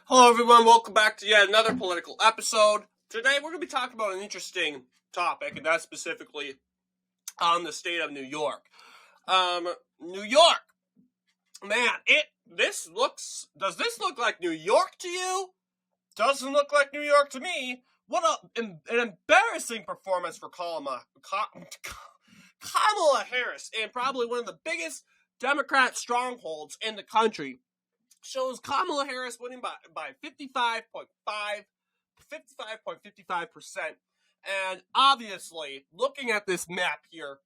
Hello everyone, welcome back to yet another political episode. Today we're going to be talking about an interesting topic, and that's specifically on the state of New York. New York, man, does this look like New York to you? Doesn't look like New York to me. What an embarrassing performance for Kamala Harris, and probably one of the biggest Democrat strongholds in the country. Shows Kamala Harris winning by 55.55%. And obviously, looking at this map here,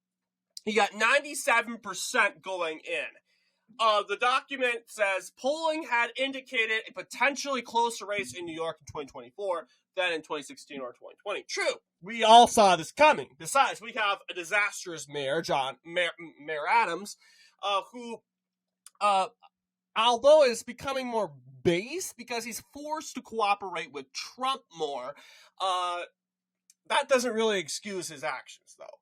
you got 97% going in. The document says polling had indicated a potentially closer race in New York in 2024 than in 2016 or 2020. True, we all saw this coming. Besides, we have a disastrous mayor, Mayor Adams, who although is becoming more base because he's forced to cooperate with Trump more, that doesn't really excuse his actions, though.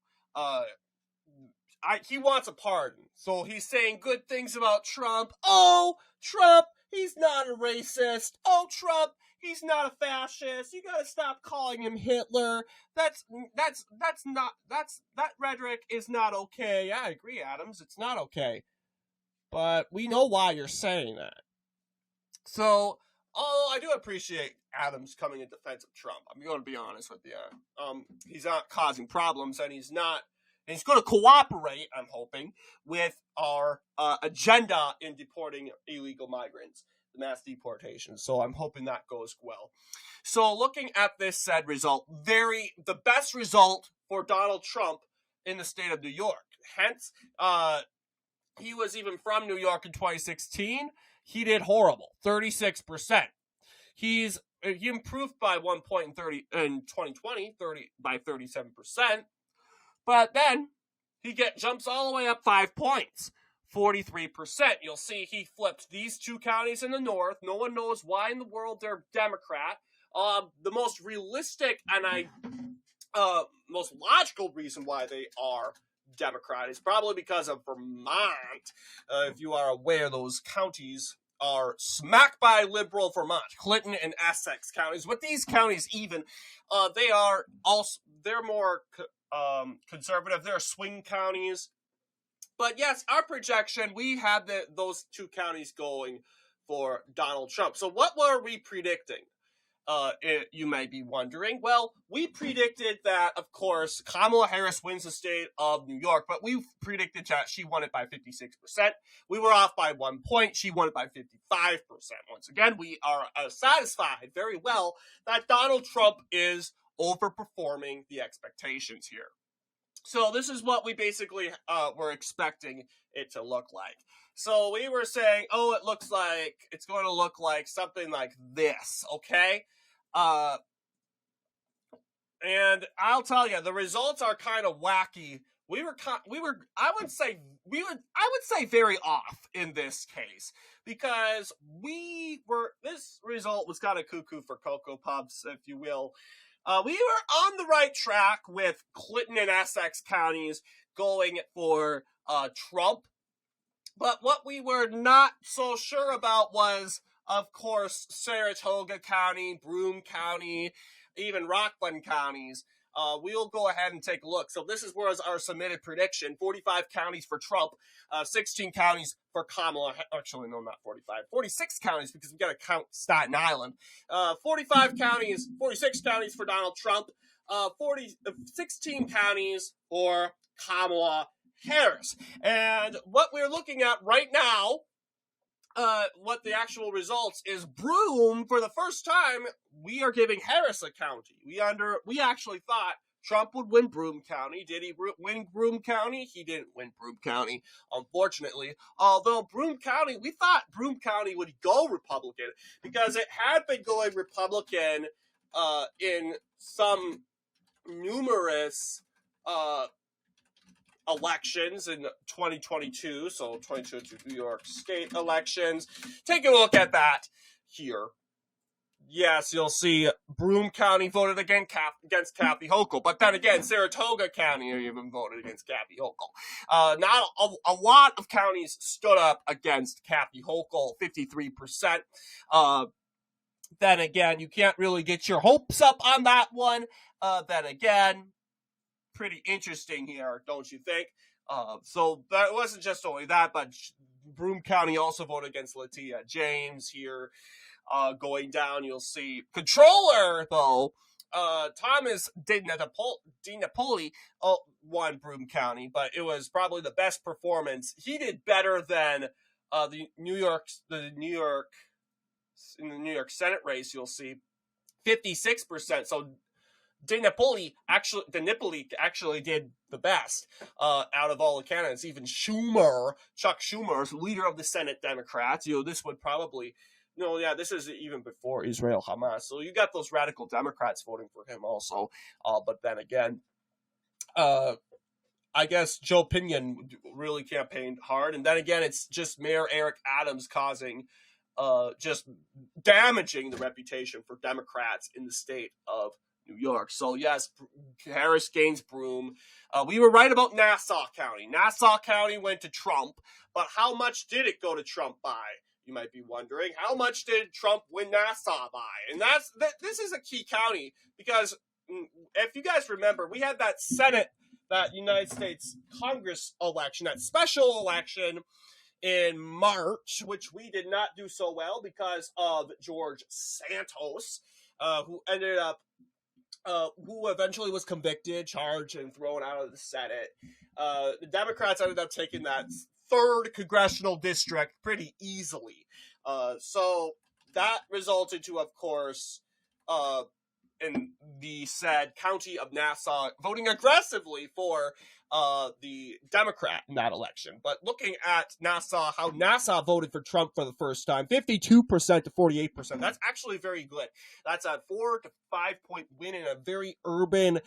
He wants a pardon, so he's saying good things about Trump. Oh, Trump, he's not a racist. Oh, Trump, he's not a fascist. You gotta stop calling him Hitler. That rhetoric is not okay. I agree, Adams. It's not okay. But we know why you're saying that. So, although I do appreciate Adams coming in defense of Trump, I'm going to be honest with you. He's not causing problems, and he's going to cooperate, I'm hoping, with our agenda in deporting illegal migrants, the mass deportation. So I'm hoping that goes well. So looking at this said result, the best result for Donald Trump in the state of New York. Hence, he was even from New York in 2016. He did horrible, 36%. He improved by 1 point in 2020, by 37%. But then he jumps all the way up 5 points, 43%. You'll see he flipped these two counties in the north. No one knows why in the world they're Democrat. The most realistic and most logical reason why they are Democrat is probably because of Vermont. If you are aware, those counties are smack by liberal Vermont, Clinton and Essex counties. With these counties, even they're more conservative. They're swing counties. But yes, our projection, we have those two counties going for Donald Trump. So what were we predicting? You may be wondering. Well, we predicted that, of course, Kamala Harris wins the state of New York, but we predicted that she won it by 56%. We were off by 1 point. She won it by 55%. Once again, we are satisfied very well that Donald Trump is overperforming the expectations here. So this is what we basically were expecting it to look like. So we were saying, it looks like it's going to look like something like this, okay? And I'll tell you, the results are kind of wacky. I would say very off in this case, because this result was kind of cuckoo for Cocoa Puffs, if you will. We were on the right track with Clinton and Essex counties going for Trump. But what we were not so sure about was, of course, Saratoga County, Broome County, even Rockland counties. We'll go ahead and take a look. So this is where our submitted prediction. 45 counties for Trump, 16 counties for Kamala. Actually, no, not 45. 46 counties, because we got to count Staten Island. 46 counties for Donald Trump. 16 counties for Kamala Harris. And what we're looking at right now, what the actual results is, Broome, for the first time, we are giving Harris a county. We actually thought Trump would win Broome County. Did he win Broome County? He didn't win Broome County, unfortunately. Although we thought Broome County would go Republican, because it had been going Republican in some numerous elections in 2022, so 2022 New York State elections. Take a look at that here. Yes, you'll see Broome County voted against Kathy Hochul, but then again, Saratoga County even voted against Kathy Hochul. Not a lot of counties stood up against Kathy Hochul, 53%. then again, you can't really get your hopes up on that one. Then again, pretty interesting here, don't you think? So that wasn't just only that, but Broome County also voted against Latia James here. Going down, you'll see controller though. Thomas DiNapoli won Broome County, but it was probably the best performance. He did better than in the New York Senate race. You'll see 56%. So DiNapoli actually did the best out of all the candidates. Even Chuck Schumer, leader of the Senate Democrats. This would probably. This is even before Israel Hamas. So you got those radical Democrats voting for him also. But then again, I guess Joe Pinion really campaigned hard. And then again, it's just Mayor Eric Adams causing, just damaging the reputation for Democrats in the state of New York. So yes, Harris gains Broome. We were right about Nassau County. Nassau County went to Trump, but how much did it go to Trump by? You might be wondering, how much did Trump win Nassau by? And this is a key county because if you guys remember, we had that United States Congress election, that special election in March, which we did not do so well because of George Santos, who eventually was convicted, charged, and thrown out of the Senate. The Democrats ended up taking that 3rd congressional district pretty easily. So that resulted to, of course, in the said county of Nassau voting aggressively for the Democrat in that election. But looking at Nassau, how Nassau voted for Trump for the first time, 52% to 48%. That's actually very good. That's a 4 to 5 point win in a very urban,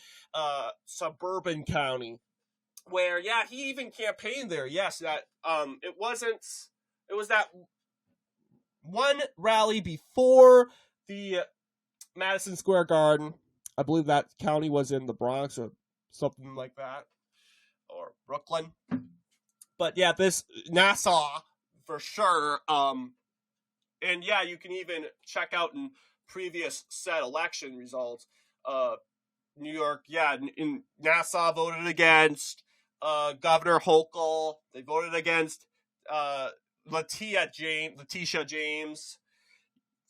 suburban county. Where, he even campaigned there. Yes, that it was that one rally before the Madison Square Garden. I believe that county was in the Bronx or something like that, or Brooklyn. But this Nassau for sure. And you can even check out in previous said election results. New York, in Nassau voted against Governor Hochul. They voted against Latisha James.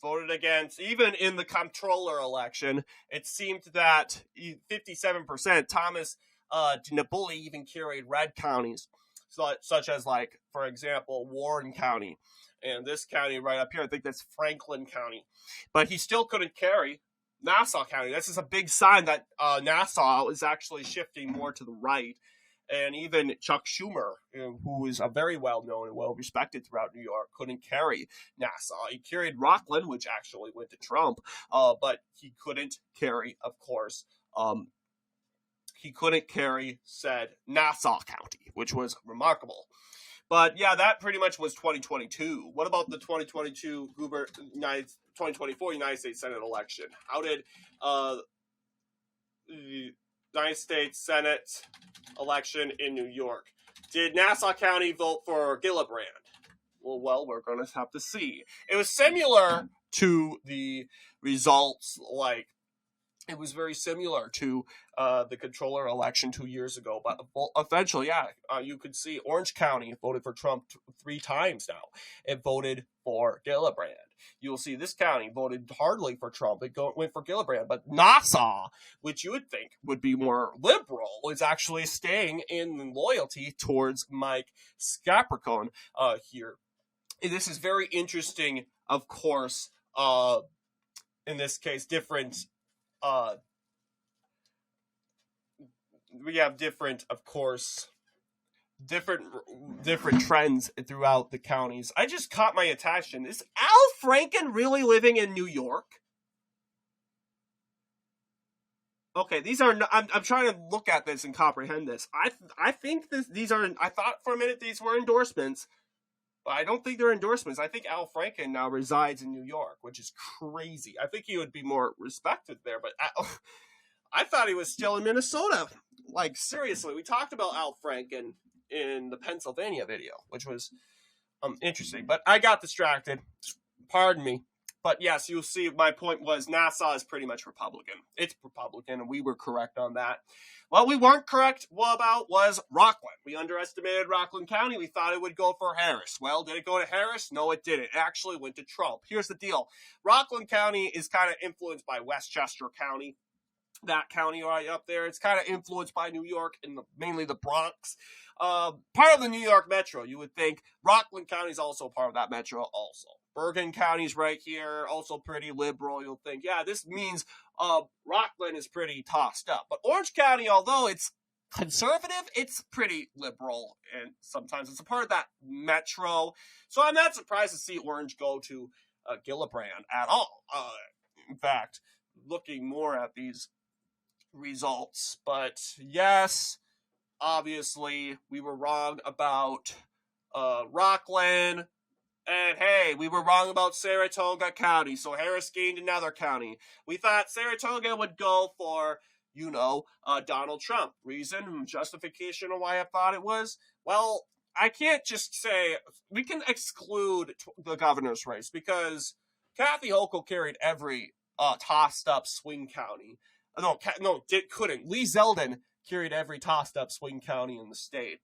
Voted against, even in the comptroller election, it seemed that 57%, Thomas DiNapoli even carried red counties, such as, like, for example, Warren County. And this county right up here, I think that's Franklin County. But he still couldn't carry Nassau County. This is a big sign that Nassau is actually shifting more to the right. And even Chuck Schumer, who is a very well-known and well-respected throughout New York, couldn't carry Nassau. He carried Rockland, which actually went to Trump, but he couldn't carry, of course, said Nassau County, which was remarkable. But that pretty much was 2022. What about the 2024 United States Senate election? How did the United States Senate election in New York? Did Nassau County vote for Gillibrand? Well, we're going to have to see. It was similar to the results, it was very similar to the controller election 2 years ago. But eventually, you could see Orange County voted for Trump 3 times now. It voted for Gillibrand. You'll see this county voted hardly for Trump. It went for Gillibrand. But Nassau, which you would think would be more liberal, is actually staying in loyalty towards Mike Scapricone here. And this is very interesting, of course, in this case, different... we have different trends throughout the counties. I just caught my attention. Is Al Franken really living in New York? Okay, these are. I'm trying to look at this and comprehend this. I think these are. I thought for a minute these were endorsements, but I don't think they're endorsements. I think Al Franken now resides in New York, which is crazy. I think he would be more respected there, but I thought he was still in Minnesota. Like, seriously, we talked about Al Franken in the Pennsylvania video, which was interesting. But I got distracted. Pardon me. But yes, you'll see my point was Nassau is pretty much Republican. It's Republican, and we were correct on that. What we weren't correct about was Rockland. We underestimated Rockland County. We thought it would go for Harris. Well, did it go to Harris? No, it didn't. It actually went to Trump. Here's the deal. Rockland County is kind of influenced by Westchester County. That county right up there. It's kind of influenced by New York and mainly the Bronx. Part of the New York metro, you would think. Rockland County is also part of that metro also. Bergen County's right here, also pretty liberal. You'll think, yeah, this means Rockland is pretty tossed up. But Orange County, although it's conservative, it's pretty liberal, and sometimes it's a part of that metro. So I'm not surprised to see Orange go to Gillibrand at all. In fact, looking more at these results. But yes, obviously, we were wrong about Rockland. And hey, we were wrong about Saratoga County, so Harris gained another county. We thought Saratoga would go for, Donald Trump. Reason, justification of why I thought it was? Well, I can't just say, we can exclude the governor's race, because Kathy Hochul carried every tossed-up swing county. Couldn't. Lee Zeldin carried every tossed-up swing county in the state.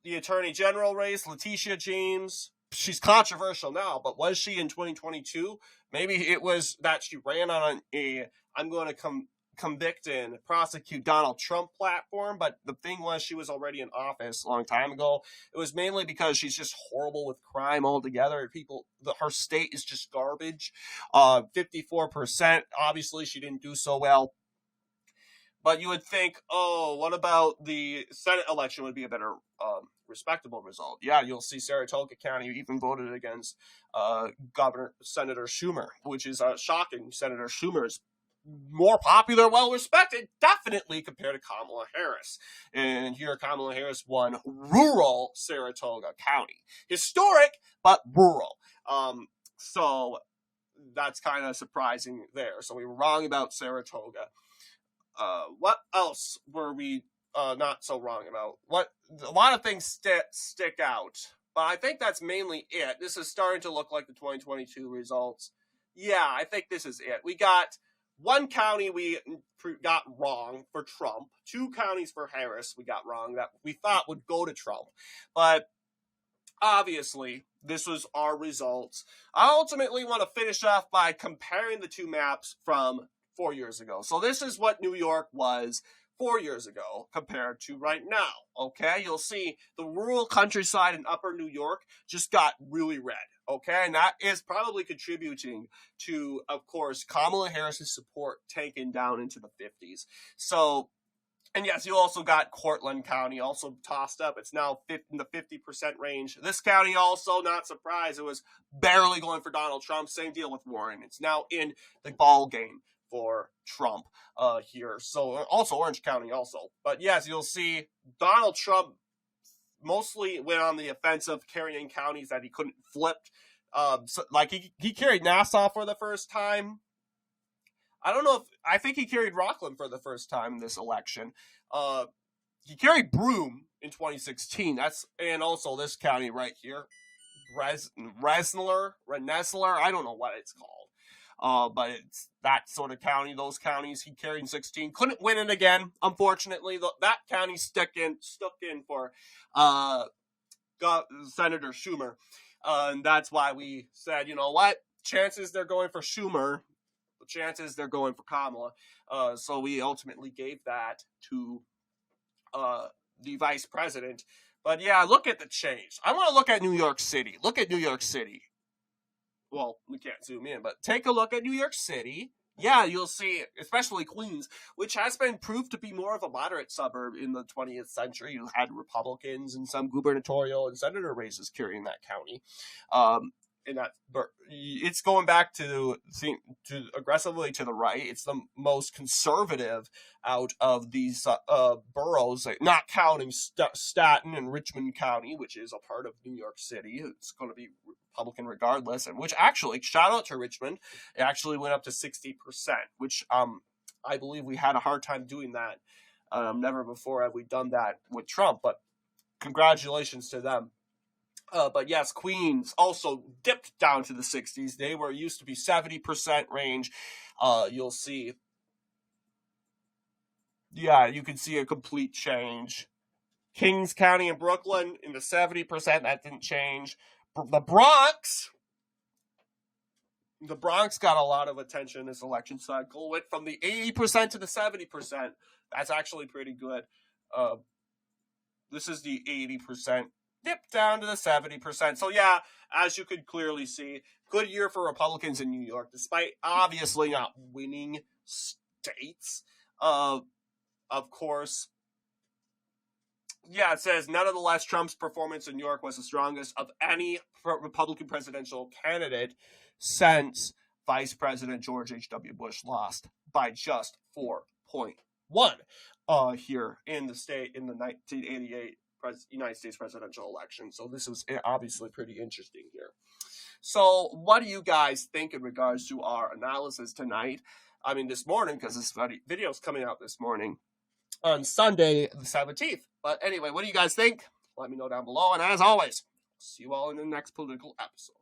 The Attorney General race, Letitia James, she's controversial now, but was she in 2022? Maybe it was that she ran on I'm going to convict and prosecute Donald Trump platform, but the thing was she was already in office a long time ago. It was mainly because she's just horrible with crime altogether. Her state is just garbage. 54%, obviously she didn't do so well. But you would think, what about the Senate election would be a better respectable result? Yeah, you'll see Saratoga County even voted against Senator Schumer, which is shocking. Senator Schumer is more popular, well-respected, definitely, compared to Kamala Harris. And here Kamala Harris won rural Saratoga County. Historic, but rural. So that's kind of surprising there. So we were wrong about Saratoga. What else were we not so wrong about? A lot of things stick out, but I think that's mainly it. This is starting to look like the 2022 results. Yeah, I think this is it. We got one county we got wrong for Trump, 2 counties for Harris we got wrong that we thought would go to Trump. But obviously, this was our results. I ultimately want to finish off by comparing the 2 maps from 4 years ago. So this is what New York was 4 years ago compared to right now. Okay, you'll see the rural countryside in upper New York just got really red. Okay, and that is probably contributing to, of course, Kamala Harris's support taken down into the 50s. So, and yes, you also got Cortland County also tossed up. It's now in the 50% range. This county also, not surprised, it was barely going for Donald Trump. Same deal with Warren. It's now in the ball game for Trump here. So also Orange County also. But yes, you'll see Donald Trump mostly went on the offensive, carrying counties that he couldn't flip. He carried Nassau for the first time. I think he carried Rockland for the first time in this election. He carried Broome in 2016. And also this county right here, Rensselaer. I don't know what it's called. But it's that sort of county, those counties he carried in 16. Couldn't win it again, unfortunately. That county stuck in for Senator Schumer. And that's why we said, you know what? Chances they're going for Schumer, the chances they're going for Kamala. So we ultimately gave that to the vice president. But yeah, look at the change. I want to look at New York City. Look at New York City. Well, we can't zoom in, but take a look at New York City. Yeah, you'll see, especially Queens, which has been proved to be more of a moderate suburb in the 20th century. You had Republicans and some gubernatorial and senator races carrying that county. It's going back to aggressively to the right. It's the most conservative out of these boroughs, not counting Staten and Richmond County, which is a part of New York City. It's going to be Republican regardless, and which actually, shout out to Richmond, it actually went up to 60%, which I believe we had a hard time doing that. Never before have we done that with Trump, but congratulations to them. But yes, Queens also dipped down to the 60s. They were used to be 70% range. You'll see. Yeah, you can see a complete change. Kings County and Brooklyn in the 70%, that didn't change. The Bronx got a lot of attention this election cycle. Went from the 80% to the 70%. That's actually pretty good. This is the 80%. Dipped down to the 70%. So yeah, as you could clearly see, good year for Republicans in New York, despite obviously not winning states. Of course, yeah, it says, nonetheless, Trump's performance in New York was the strongest of any Republican presidential candidate since Vice President George H.W. Bush lost by just 4.1 here in the state in the 1988 United States presidential election. So this was obviously pretty interesting here. So what do you guys think in regards to our analysis tonight? I mean, this morning, because this video is coming out this morning on Sunday the 17th. But anyway, what do you guys think? Let me know down below. And as always, see you all in the next political episode.